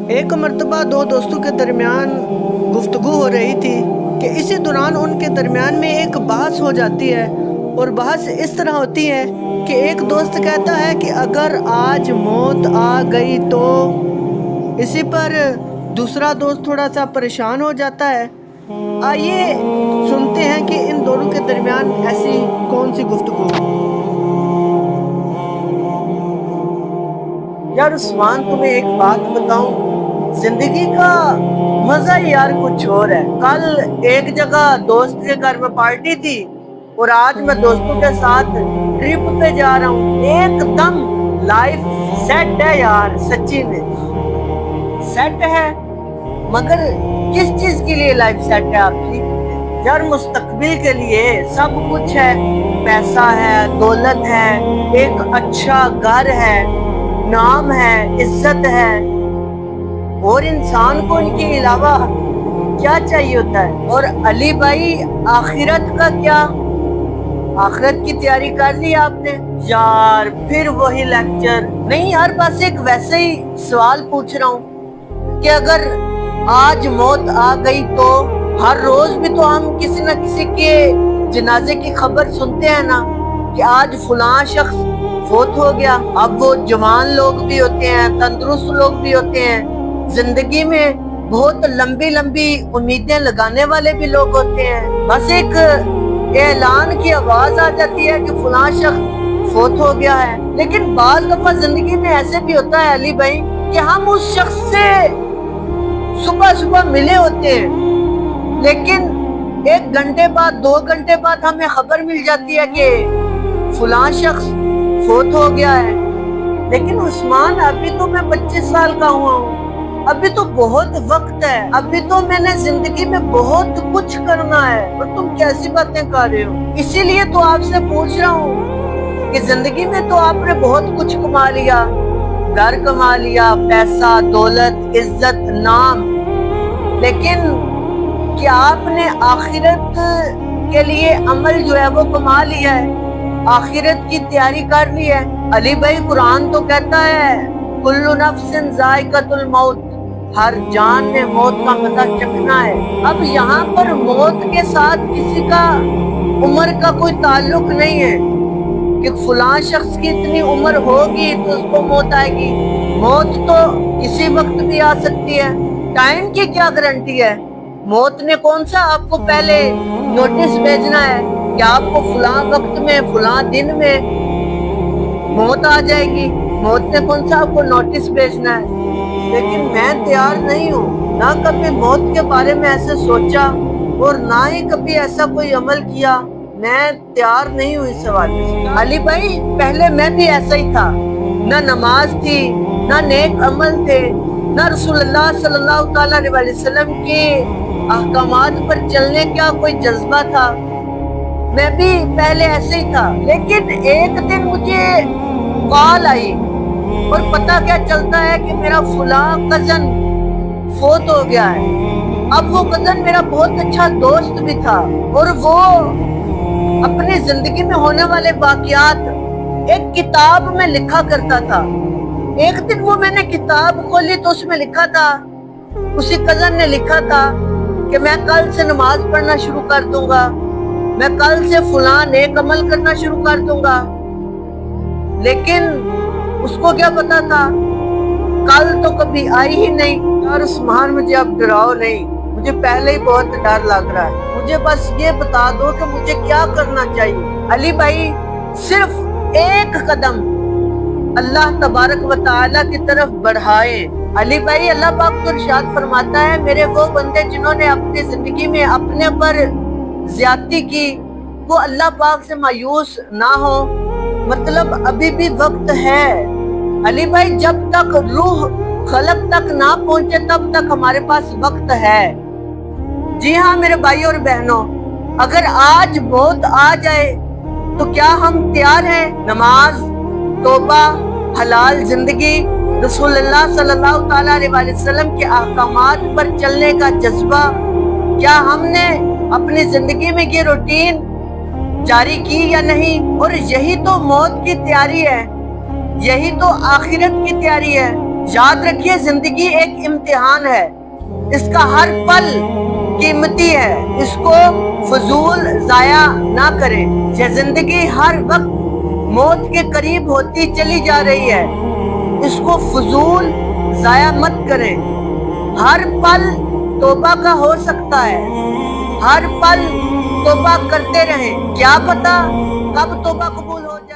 ایک مرتبہ دو دوستوں کے درمیان گفتگو ہو رہی تھی کہ اسی دوران ان کے درمیان میں ایک بحث ہو جاتی ہے، اور بحث اس طرح ہوتی ہے کہ ایک دوست کہتا ہے کہ اگر آج موت آ گئی تو، اسی پر دوسرا دوست تھوڑا سا پریشان ہو جاتا ہے۔ آئیے سنتے ہیں کہ ان دونوں کے درمیان ایسی کون سی گفتگو۔ یار عثمان، تمہیں ایک بات بتاؤں، زندگی کا مزہ یار کچھ اور ہے۔ کل ایک جگہ دوست کے گھر میں پارٹی تھی، اور آج میں دوستوں کے ساتھ ٹرپ پہ جا رہا ہوں۔ ایک دم لائف سیٹ ہے یار، سچی میں سیٹ ہے۔ مگر کس چیز کے لیے لائف سیٹ ہے آپ کی؟ یار مستقبل کے لیے سب کچھ ہے، پیسہ ہے، دولت ہے، ایک اچھا گھر ہے، نام ہے، عزت ہے، اور انسان کو ان کے علاوہ کیا چاہیے ہوتا ہے؟ اور علی بھائی، آخرت کا کیا؟ آخرت کی تیاری کر لی آپ نے؟ یار پھر وہی لیکچر نہیں یار، بس ایک ویسے ہی سوال پوچھ رہا ہوں کہ اگر آج موت آ گئی تو ہر روز بھی تو ہم کسی نہ کسی کے جنازے کی خبر سنتے ہیں نا، کہ آج فلاں شخص فوت ہو گیا۔ اب وہ جوان لوگ بھی ہوتے ہیں، تندرست لوگ بھی ہوتے ہیں، زندگی میں بہت لمبی لمبی امیدیں لگانے والے بھی لوگ ہوتے ہیں۔ بس ایک اعلان کی آواز آ جاتی ہے کہ فلاں شخص فوت ہو گیا ہے۔ لیکن بعض دفعہ زندگی میں ایسے بھی ہوتا ہے علی بھائی کہ ہم اس شخص سے صبح صبح ملے ہوتے ہیں، لیکن 1 گھنٹے بعد 2 گھنٹے بعد ہمیں خبر مل جاتی ہے کہ فلاں شخص فوت ہو گیا ہے۔ لیکن عثمان، ابھی تو میں 25 سال کا ہوا ہوں، ابھی تو بہت وقت ہے، ابھی تو میں نے زندگی میں بہت کچھ کرنا ہے، اور تم کیسی باتیں کر رہے ہو؟ اسی لیے تو آپ سے پوچھ رہا ہوں کہ زندگی میں تو آپ نے بہت کچھ کما لیا، گھر کما لیا، پیسہ، دولت، عزت، نام، لیکن کیا آپ نے آخرت کے لیے عمل جو ہے وہ کما لیا ہے؟ آخرت کی تیاری کر لی ہے؟ علی بھائی قرآن تو کہتا ہے کل نفس ذائقۃ الموت، ہر جان نے موت کا مزہ چکھنا ہے۔ اب یہاں پر موت کے ساتھ کسی کا عمر کا کوئی تعلق نہیں ہے کہ فلاں شخص کی اتنی عمر ہوگی تو اس کو موت آئے گی۔ موت تو کسی وقت بھی آ سکتی ہے، ٹائم کی کیا گارنٹی ہے؟ موت نے کون سا آپ کو پہلے نوٹس بھیجنا ہے کہ آپ کو فلاں وقت میں فلاں دن میں موت آ جائے گی؟ موت نے کون سا آپ کو نوٹس بھیجنا ہے؟ لیکن میں تیار نہیں ہوں، نہ کبھی موت کے بارے میں ایسے سوچا، اور نہ ہی کبھی ایسا کوئی عمل کیا۔ میں تیار نہیں ہوں اس حوالے سے۔ علی بھائی پہلے میں بھی ایسا ہی تھا، نہ نماز تھی، نہ نیک عمل تھے، نہ رسول اللہ صلی اللہ تعالیٰ علیہ وسلم کے احکامات پر چلنے کا کوئی جذبہ تھا۔ میں بھی پہلے ایسے ہی تھا، لیکن ایک دن مجھے کال آئی اور پتہ کیا چلتا ہے کہ میرا فلاں کزن فوت ہو گیا ہے۔ اب وہ کزن میرا بہت اچھا دوست بھی تھا، اور وہ اپنی زندگی میں ہونے والے واقعات ایک کتاب میں لکھا کرتا تھا۔ ایک دن وہ میں نے کتاب کھولی تو اس میں لکھا تھا، اسی کزن نے لکھا تھا کہ میں کل سے نماز پڑھنا شروع کر دوں گا، میں کل سے فلاں نیک عمل کرنا شروع کر دوں گا۔ لیکن اس کو کیا پتا تھا، کل تو کبھی آئی ہی نہیں۔ یار عثمان، مجھے اب ڈراؤ نہیں، مجھے پہلے ہی بہت ڈر لگ رہا ہے، مجھے بس یہ بتا دو کہ مجھے کیا کرنا چاہیے۔ علی بھائی صرف ایک قدم اللہ تبارک و تعالیٰ کی طرف بڑھائے۔ علی بھائی اللہ پاک تو ارشاد فرماتا ہے، میرے وہ بندے جنہوں نے اپنی زندگی میں اپنے پر زیادتی کی وہ اللہ پاک سے مایوس نہ ہو، مطلب ابھی بھی وقت ہے۔ علی بھائی جب تک روح خلق تک نہ پہنچے تب تک ہمارے پاس وقت ہے۔ جی ہاں میرے بھائی اور بہنوں، اگر آج موت آ جائے تو کیا ہم تیار ہیں؟ نماز، توبہ، حلال زندگی، رسول اللہ صلی اللہ تعالیٰ علیہ وسلم کے احکامات پر چلنے کا جذبہ، کیا ہم نے اپنی زندگی میں یہ روٹین جاری کی یا نہیں؟ اور یہی تو موت کی تیاری ہے، یہی تو آخرت کی تیاری ہے۔ یاد رکھیے زندگی ایک امتحان ہے، اس کا ہر پل قیمتی ہے، اس کو فضول ضائع نہ کریں۔ یہ زندگی ہر وقت موت کے قریب ہوتی چلی جا رہی ہے، اس کو فضول ضائع مت کریں۔ ہر پل توبہ کا ہو سکتا ہے، ہر پل توبہ کرتے رہیں، کیا پتا کب توبہ قبول ہو جائے۔